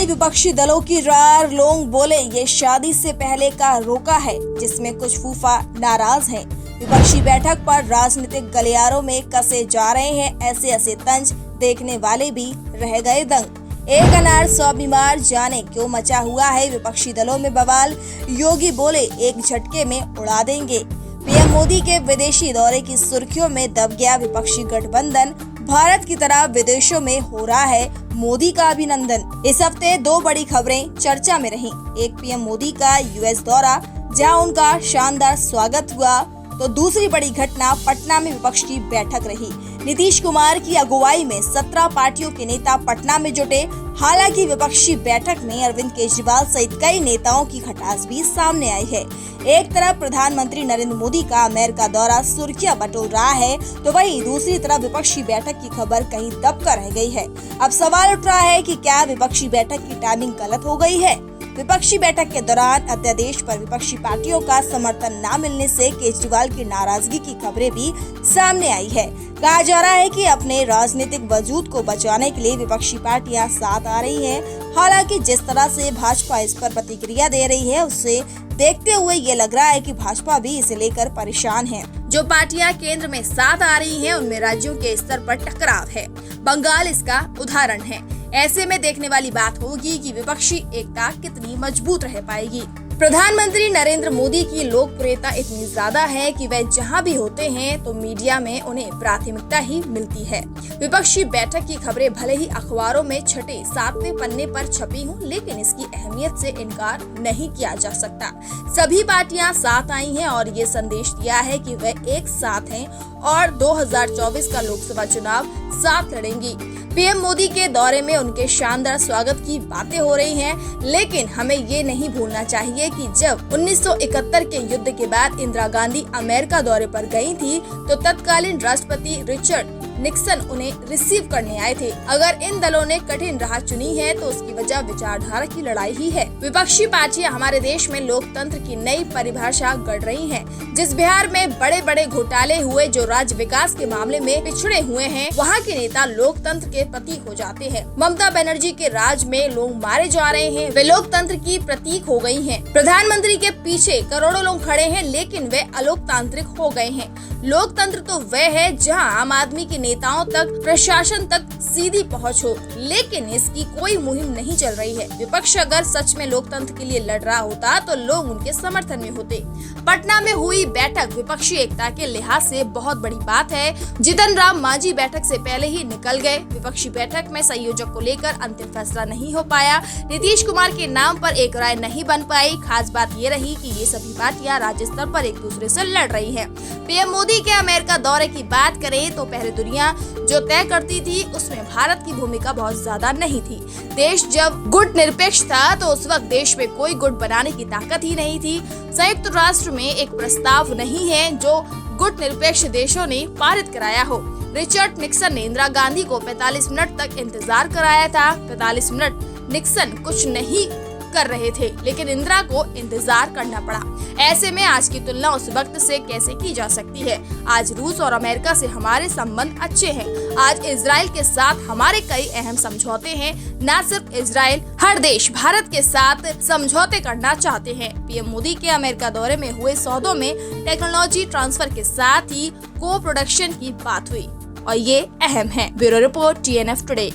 कई विपक्षी दलों की रार। लोग बोले ये शादी से पहले का रोका है, जिसमें कुछ फूफा नाराज हैं। विपक्षी बैठक पर राजनीतिक गलियारों में कसे जा रहे हैं ऐसे ऐसे तंज, देखने वाले भी रह गए दंग। एक अनार 100 बीमार, जाने क्यों मचा हुआ है विपक्षी दलों में बवाल। योगी बोले एक झटके में उड़ा देंगे। पीएम मोदी के विदेशी दौरे की सुर्खियों में दब गया विपक्षी गठबंधन। भारत की तरह विदेशों में हो रहा है मोदी का अभिनंदन। इस हफ्ते दो बड़ी खबरें चर्चा में रहीं। एक पीएम मोदी का यूएस दौरा, जहां उनका शानदार स्वागत हुआ, तो दूसरी बड़ी घटना पटना में विपक्ष की बैठक रही। नीतीश कुमार की अगुवाई में 17 पार्टियों के नेता पटना में जुटे। हालांकि विपक्षी बैठक में अरविंद केजरीवाल सहित कई नेताओं की खटास भी सामने आई है। एक तरफ प्रधानमंत्री नरेंद्र मोदी का अमेरिका दौरा सुर्खियां बटोर रहा है, तो वहीं दूसरी तरफ विपक्षी बैठक की खबर कहीं दबकर रह गई है। अब सवाल उठ रहा है कि क्या विपक्षी बैठक की टाइमिंग गलत हो गई है। विपक्षी बैठक के दौरान अध्यादेश पर विपक्षी पार्टियों का समर्थन न मिलने से केजरीवाल की नाराजगी की खबरें भी सामने आई है। कहा जा रहा है कि अपने राजनीतिक वजूद को बचाने के लिए विपक्षी पार्टियां साथ आ रही हैं। हालांकि जिस तरह से भाजपा इस पर प्रतिक्रिया दे रही है, उससे देखते हुए ये लग रहा है कि भाजपा भी इसे लेकर परेशान है। जो पार्टियां केंद्र में साथ आ रही हैं, उनमें राज्यों के स्तर पर टकराव है। बंगाल इसका उदाहरण है। ऐसे में देखने वाली बात होगी कि विपक्षी एकता कितनी मजबूत रह पाएगी। प्रधानमंत्री नरेंद्र मोदी की लोकप्रियता इतनी ज्यादा है कि वह जहां भी होते हैं तो मीडिया में उन्हें प्राथमिकता ही मिलती है। विपक्षी बैठक की खबरें भले ही अखबारों में छठे 7वें पन्ने पर छपी हों, लेकिन इसकी अहमियत से इनकार नहीं किया जा सकता। सभी पार्टियां साथ आई हैं और ये संदेश दिया है कि वह एक साथ हैं और 2024 का लोकसभा चुनाव साथ लड़ेंगी। पीएम मोदी के दौरे में उनके शानदार स्वागत की बातें हो रही हैं, लेकिन हमें ये नहीं भूलना चाहिए कि जब 1971 के युद्ध के बाद इंदिरा गांधी अमेरिका दौरे पर गई थी, तो तत्कालीन राष्ट्रपति रिचर्ड निक्सन उन्हें रिसीव करने आए थे। अगर इन दलों ने कठिन राह चुनी है तो उसकी वजह विचारधारा की लड़ाई ही है। विपक्षी पार्टियां हमारे देश में लोकतंत्र की नई परिभाषा गढ़ रही हैं। जिस बिहार में बड़े बड़े घोटाले हुए, जो राज्य विकास के मामले में पिछड़े हुए हैं, वहाँ के नेता लोकतंत्र के प्रतीक हो जाते हैं। ममता बनर्जी के राज में लोग मारे जा रहे हैं, वे लोकतंत्र की प्रतीक हो गयी है। प्रधानमंत्री के पीछे करोड़ों लोग खड़े हैं, लेकिन वे अलोकतांत्रिक हो गए हैं। लोकतंत्र तो वह है जहां आम आदमी के नेताओं तक, प्रशासन तक सीधी पहुंच हो, लेकिन इसकी कोई मुहिम नहीं चल रही है। विपक्ष अगर सच में लोकतंत्र के लिए लड़ रहा होता तो लोग उनके समर्थन में होते। पटना में हुई बैठक विपक्षी एकता के लिहाज से बहुत बड़ी बात है। जीतन राम मांझी बैठक से पहले ही निकल गए। विपक्षी बैठक में संयोजक को लेकर अंतिम फैसला नहीं हो पाया। नीतीश कुमार के नाम पर एक राय नहीं बन पाई। खास बात ये रही कि ये सभी पार्टियां राज्य स्तर पर एक दूसरे से लड़ रही है। पीएम मोदी के अमेरिका दौरे की बात करें तो पहले दुनिया जो तय करती थी, उसमें भारत की भूमिका बहुत ज्यादा नहीं थी। देश जब गुट निरपेक्ष था तो उस वक्त देश में कोई गुट बनाने की ताकत ही नहीं थी। संयुक्त राष्ट्र में एक प्रस्ताव नहीं है जो गुट निरपेक्ष देशों ने पारित कराया हो। रिचर्ड निक्सन ने इंदिरा गांधी को 45 मिनट तक इंतजार कराया था। 45 मिनट निक्सन कुछ नहीं कर रहे थे, लेकिन इंदिरा को इंतजार करना पड़ा। ऐसे में आज की तुलना उस वक्त से कैसे की जा सकती है। आज रूस और अमेरिका से हमारे संबंध अच्छे हैं। आज इजराइल के साथ हमारे कई अहम समझौते हैं। न सिर्फ इजराइल, हर देश भारत के साथ समझौते करना चाहते हैं। पीएम मोदी के अमेरिका दौरे में हुए सौदों में टेक्नोलॉजी ट्रांसफर के साथ ही को प्रोडक्शन की बात हुई और ये अहम है। Bureau report TNF today.